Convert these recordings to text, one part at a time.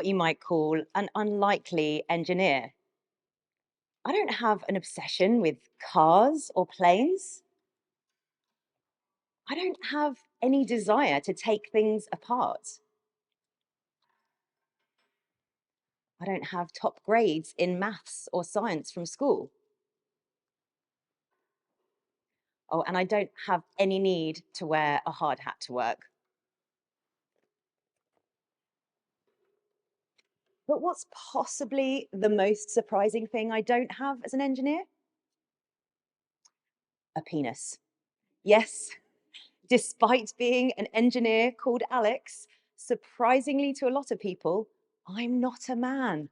what you might call an unlikely engineer. I don't have an obsession with cars or planes. I don't have any desire to take things apart. I don't have top grades in maths or science from school. Oh, and I don't have any need to wear a hard hat to work. But what's possibly the most surprising thing I don't have as an engineer? A penis. Yes, despite being an engineer called Alex, surprisingly to a lot of people, I'm not a man.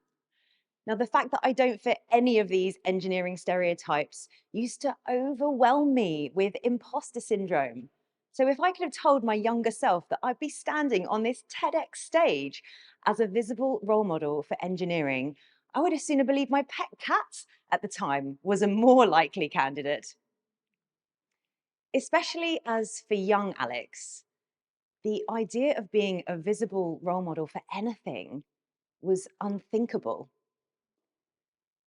Now, the fact that I don't fit any of these engineering stereotypes used to overwhelm me with imposter syndrome. So, if I could have told my younger self that I'd be standing on this TEDx stage as a visible role model for engineering, I would have sooner believed my pet cat at the time was a more likely candidate. Especially as for young Alex, the idea of being a visible role model for anything was unthinkable.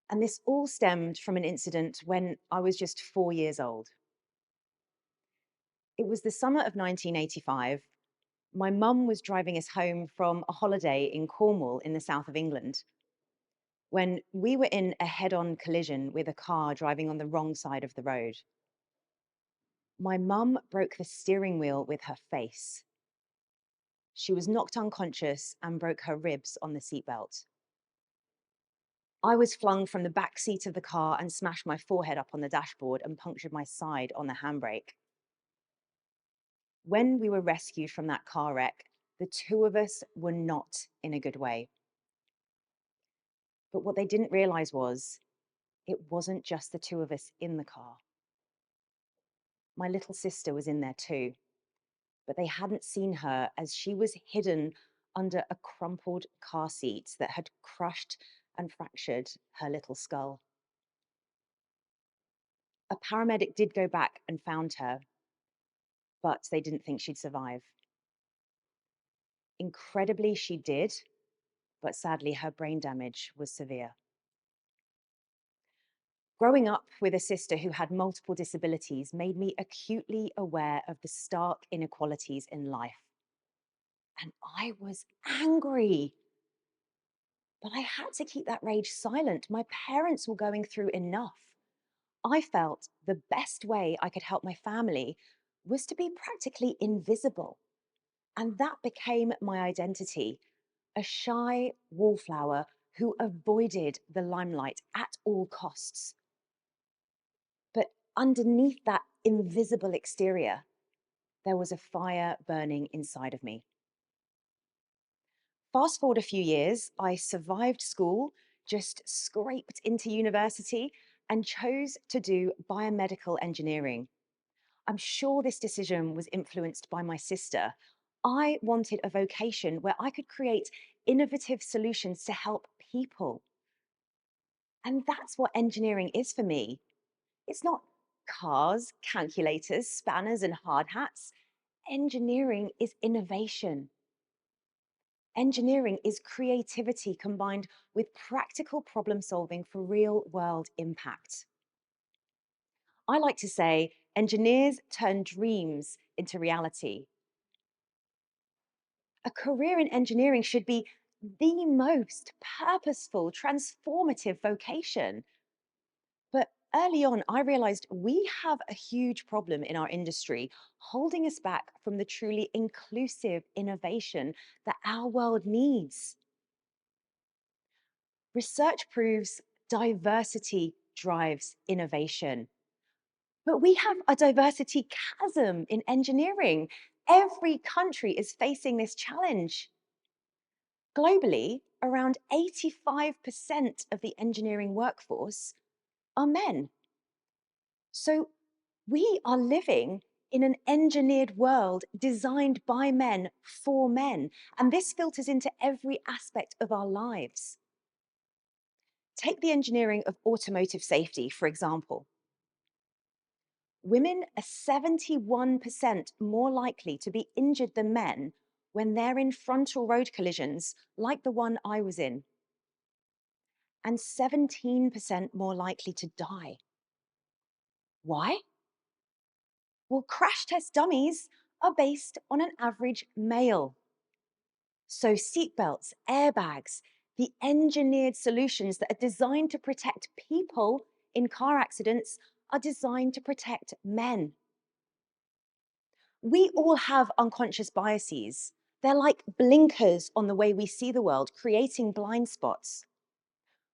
And this all stemmed from an incident when I was just 4 years old. It was the summer of 1985. My mum was driving us home from a holiday in Cornwall in the south of England when we were in a head on collision with a car driving on the wrong side of the road. My mum broke the steering wheel with her face. She was knocked unconscious and broke her ribs on the seatbelt. I was flung from the back seat of the car and smashed my forehead up on the dashboard and punctured my side on the handbrake. When we were rescued from that car wreck, the two of us were not in a good way. But what they didn't realize was it wasn't just the two of us in the car. My little sister was in there too, but they hadn't seen her as she was hidden under a crumpled car seat that had crushed and fractured her little skull. A paramedic did go back and found her, but they didn't think she'd survive. Incredibly, she did, but sadly, her brain damage was severe. Growing up with a sister who had multiple disabilities made me acutely aware of the stark inequalities in life. And I was angry, but I had to keep that rage silent. My parents were going through enough. I felt the best way I could help my family was to be practically invisible. And that became my identity, a shy wallflower who avoided the limelight at all costs. But underneath that invisible exterior, there was a fire burning inside of me. Fast forward a few years, I survived school, just scraped into university, and chose to do biomedical engineering. I'm sure this decision was influenced by my sister. I wanted a vocation where I could create innovative solutions to help people. And that's what engineering is for me. It's not cars, calculators, spanners, and hard hats. Engineering is innovation. Engineering is creativity combined with practical problem solving for real world impact. I like to say engineers turn dreams into reality. A career in engineering should be the most purposeful, transformative vocation. But early on, I realized we have a huge problem in our industry holding us back from the truly inclusive innovation that our world needs. Research proves diversity drives innovation. But we have a diversity chasm in engineering. Every country is facing this challenge. Globally, around 85% of the engineering workforce are men. So we are living in an engineered world designed by men for men. And this filters into every aspect of our lives. Take the engineering of automotive safety, for example. Women are 71% more likely to be injured than men when they're in frontal road collisions like the one I was in, and 17% more likely to die. Why? Well, crash test dummies are based on an average male. So seatbelts, airbags, the engineered solutions that are designed to protect people in car accidents are designed to protect men. We all have unconscious biases. They're like blinkers on the way we see the world, creating blind spots.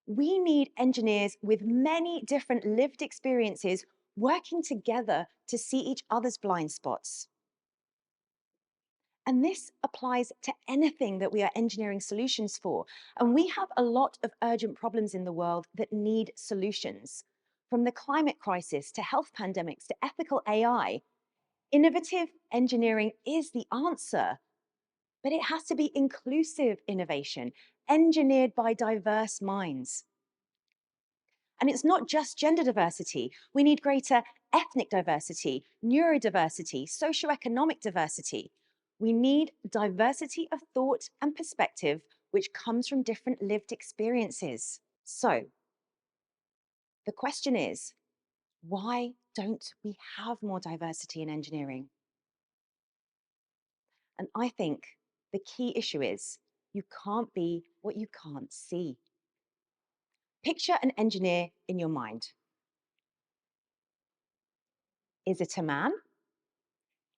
We need engineers with many different lived experiences working together to see each other's blind spots. And this applies to anything that we are engineering solutions for. And we have a lot of urgent problems in the world that need solutions. From the climate crisis to health pandemics to ethical AI, innovative engineering is the answer. But it has to be inclusive innovation, engineered by diverse minds. And it's not just gender diversity. We need greater ethnic diversity, neurodiversity, socioeconomic diversity. We need diversity of thought and perspective, which comes from different lived experiences. So the question is, why don't we have more diversity in engineering? And I think the key issue is you can't be what you can't see. Picture an engineer in your mind. Is it a man?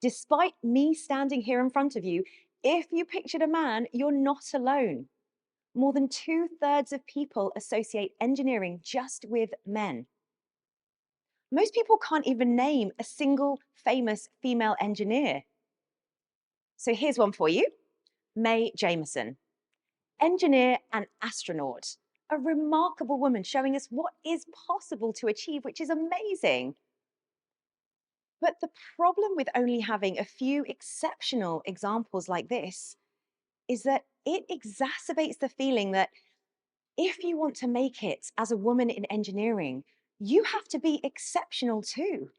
Despite me standing here in front of you, if you pictured a man, you're not alone. More than 2/3 of people associate engineering just with men. Most people can't even name a single famous female engineer. So here's one for you. Mae Jemison, engineer and astronaut, a remarkable woman showing us what is possible to achieve, which is amazing. But the problem with only having a few exceptional examples like this is that it exacerbates the feeling that if you want to make it as a woman in engineering, you have to be exceptional too.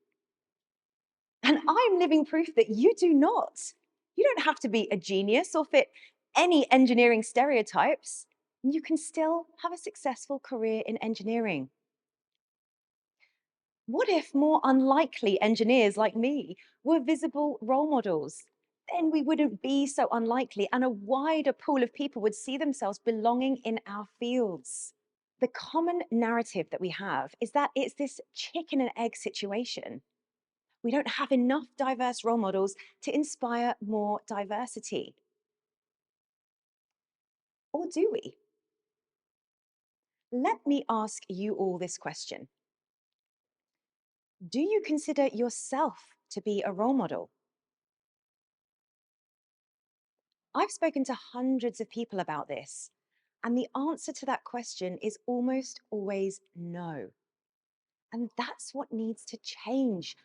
And I'm living proof that you do not. You don't have to be a genius or fit any engineering stereotypes. You can still have a successful career in engineering. What if more unlikely engineers like me were visible role models? Then we wouldn't be so unlikely, and a wider pool of people would see themselves belonging in our fields. The common narrative that we have is that it's this chicken and egg situation. We don't have enough diverse role models to inspire more diversity. Or do we? Let me ask you all this question. Do you consider yourself to be a role model? I've spoken to hundreds of people about this, and the answer to that question is almost always no. And that's what needs to change.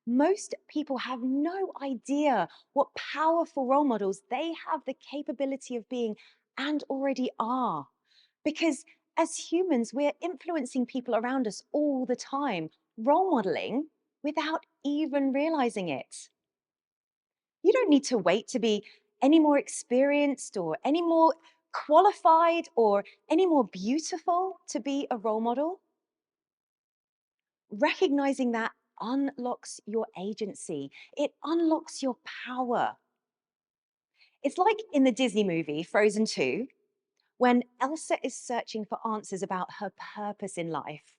Most people have no idea what powerful role models they have the capability of being and already are. Because as humans, we're influencing people around us all the time, role modeling without even realizing it. You don't need to wait to be any more experienced or any more qualified or any more beautiful to be a role model. Recognizing that unlocks your agency, it unlocks your power. It's like in the Disney movie Frozen 2, when Elsa is searching for answers about her purpose in life.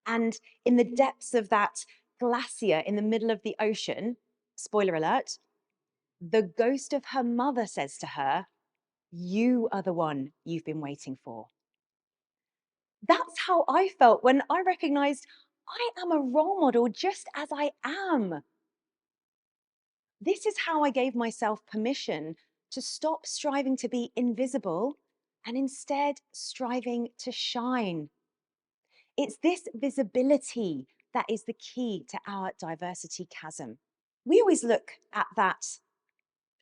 And in the depths of that glacier in the middle of the ocean, spoiler alert, the ghost of her mother says to her, "You are the one you've been waiting for." That's how I felt when I recognized I am a role model just as I am. This is how I gave myself permission to stop striving to be invisible and instead striving to shine. It's this visibility that is the key to our diversity chasm. We always look at that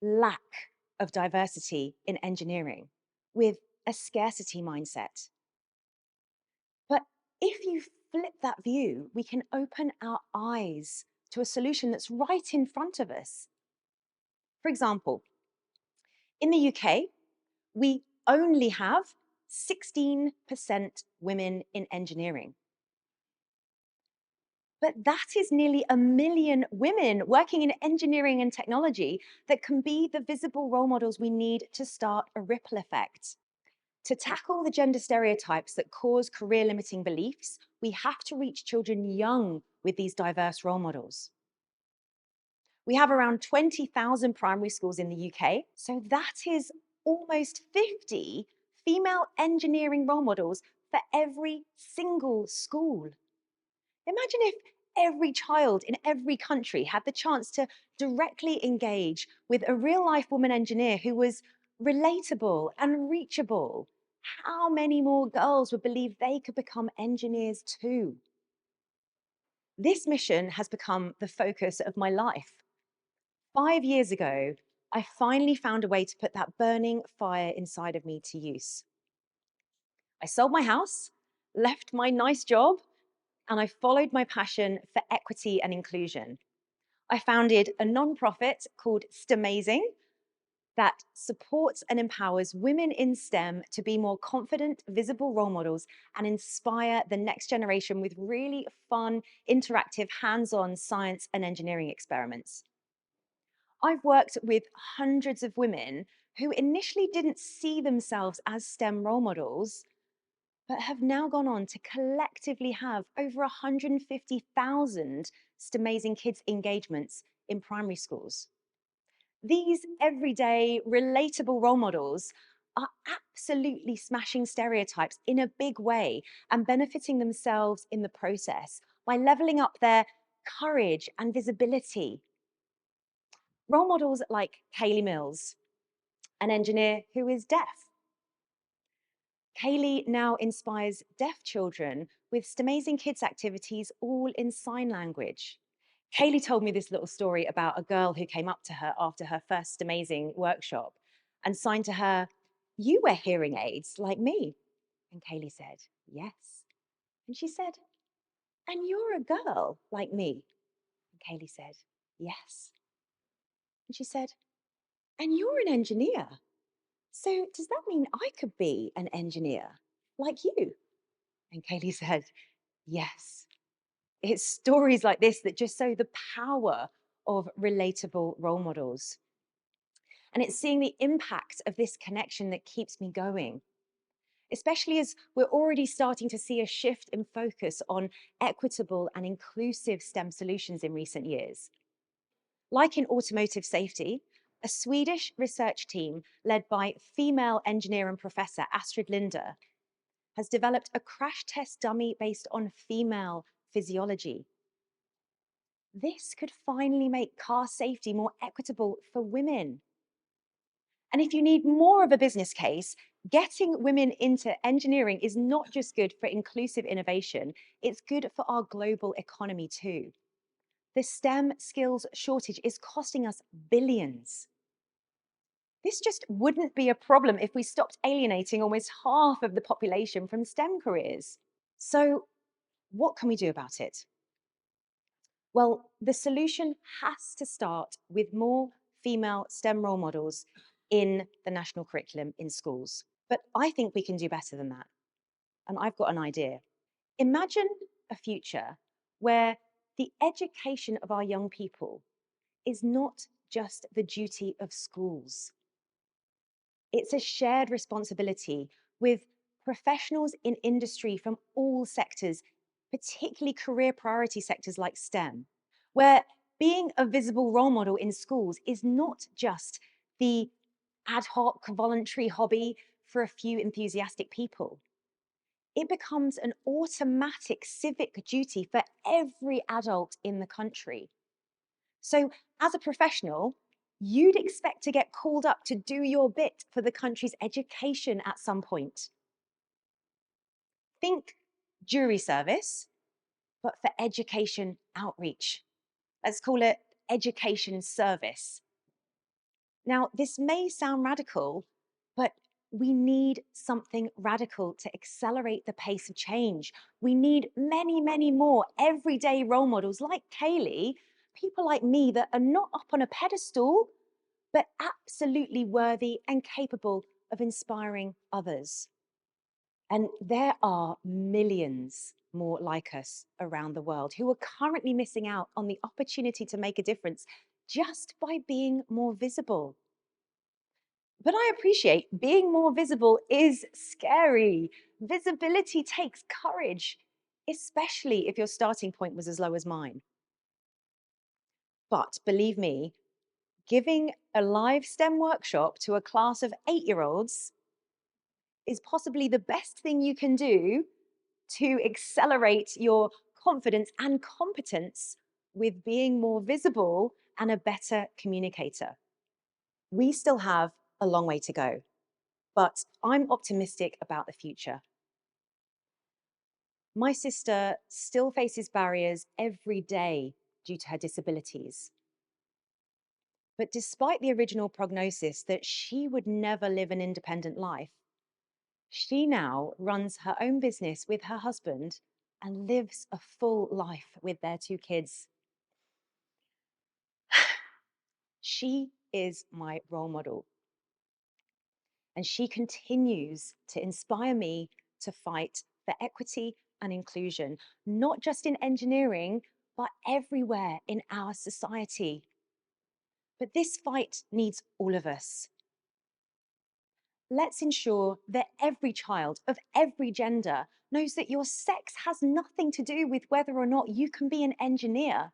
lack of diversity in engineering with a scarcity mindset. But if you flip that view, we can open our eyes to a solution that's right in front of us. For example, In the UK, we only have 16% women in engineering. But that is nearly 1 million women working in engineering and technology that can be the visible role models we need to start a ripple effect. To tackle the gender stereotypes that cause career limiting beliefs, we have to reach children young with these diverse role models. We have around 20,000 primary schools in the UK, so that is almost 50 female engineering role models for every single school. Imagine if every child in every country had the chance to directly engage with a real life woman engineer who was relatable and reachable. How many more girls would believe they could become engineers too? This mission has become the focus of my life. 5 years ago, I finally found a way to put that burning fire inside of me to use. I sold my house, left my nice job, and I followed my passion for equity and inclusion. I founded a nonprofit called Stemazing that supports and empowers women in STEM to be more confident, visible role models and inspire the next generation with really fun, interactive, hands-on science and engineering experiments. I've worked with hundreds of women who initially didn't see themselves as STEM role models, but have now gone on to collectively have over 150,000 Stemazing Kids engagements in primary schools. These everyday, relatable role models are absolutely smashing stereotypes in a big way and benefiting themselves in the process by leveling up their courage and visibility. Role models like Kaylee Mills, an engineer who is deaf. Kaylee now inspires deaf children with Stemazing Kids activities all in sign language. Kaylee told me this little story about a girl who came up to her after her first Stemazing workshop and signed to her, "You wear hearing aids like me." And Kaylee said, "Yes." And she said, "And you're a girl like me." And Kaylee said, "Yes." And she said, "And you're an engineer. So does that mean I could be an engineer like you?" And Kaylee said, "Yes." It's stories like this that just show the power of relatable role models. And it's seeing the impact of this connection that keeps me going, especially as we're already starting to see a shift in focus on equitable and inclusive STEM solutions in recent years. Like in automotive safety, a Swedish research team led by female engineer and professor Astrid Linder has developed a crash test dummy based on female physiology. This could finally make car safety more equitable for women. And if you need more of a business case, getting women into engineering is not just good for inclusive innovation, it's good for our global economy too. The STEM skills shortage is costing us billions. This just wouldn't be a problem if we stopped alienating almost half of the population from STEM careers. So, what can we do about it? Well, the solution has to start with more female STEM role models in the national curriculum in schools. But I think we can do better than that. And I've got an idea. Imagine a future where the education of our young people is not just the duty of schools. It's a shared responsibility with professionals in industry from all sectors, particularly career priority sectors like STEM, where being a visible role model in schools is not just the ad hoc voluntary hobby for a few enthusiastic people. It becomes an automatic civic duty for every adult in the country. So, as a professional, you'd expect to get called up to do your bit for the country's education at some point. Think jury service, but for education outreach. Let's call it education service. Now, this may sound radical, but we need something radical to accelerate the pace of change. We need many, many more everyday role models like Kaylee, people like me that are not up on a pedestal, but absolutely worthy and capable of inspiring others. And there are millions more like us around the world who are currently missing out on the opportunity to make a difference just by being more visible. But I appreciate being more visible is scary. Visibility takes courage, especially if your starting point was as low as mine. But believe me, giving a live STEM workshop to a class of 8-year-olds is possibly the best thing you can do to accelerate your confidence and competence with being more visible and a better communicator. We still have a long way to go, but I'm optimistic about the future. My sister still faces barriers every day due to her disabilities. But despite the original prognosis that she would never live an independent life, she now runs her own business with her husband and lives a full life with their 2 kids. She is my role model, and she continues to inspire me to fight for equity and inclusion, not just in engineering, but everywhere in our society. But this fight needs all of us. Let's ensure that every child of every gender knows that your sex has nothing to do with whether or not you can be an engineer.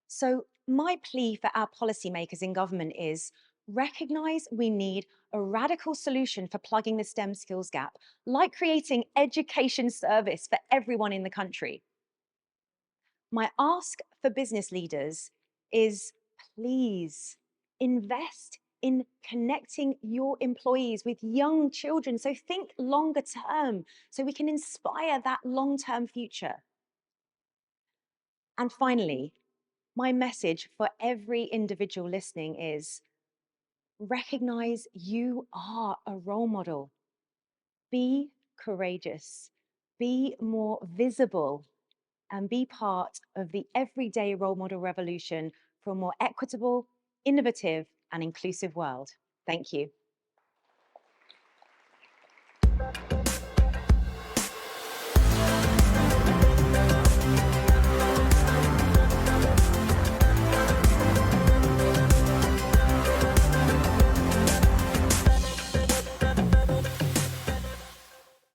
So, my plea for our policymakers in government is recognize we need a radical solution for plugging the STEM skills gap, like creating education service for everyone in the country. My ask for business leaders is please invest in connecting your employees with young children. So think longer term so we can inspire that long term future. And finally, my message for every individual listening is recognize you are a role model. Be courageous, be more visible, and be part of the everyday role model revolution for a more equitable, innovative, and inclusive world. Thank you.